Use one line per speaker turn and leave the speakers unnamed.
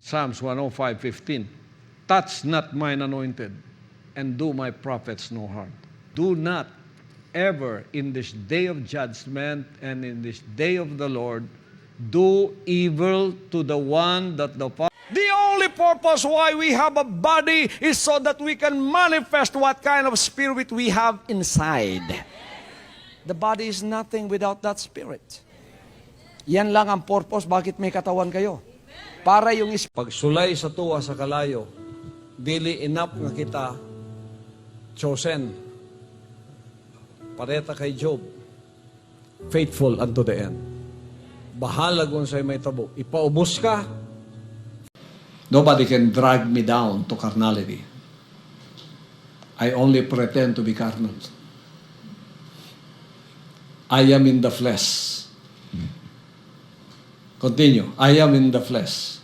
Psalms 105:15. Touch not mine anointed, and do my prophets no harm. Do not ever in this day of judgment and in this day of the Lord do evil to the one that the Father. The only purpose why we have a body is so that we can manifest what kind of spirit we have inside. The body is nothing without that spirit. Yan lang ang purpose bakit may katawan kayo. Para yung pagsulay sa tuwa sa kalayo, dili enough nga kita chosen. Pareta kay Job, faithful unto the end. Bahala kung sa'yo may tabo. Ipaubos ka. Nobody can drag me down to carnality. I only pretend to be carnal. I am in the flesh. Continue. I am in the flesh.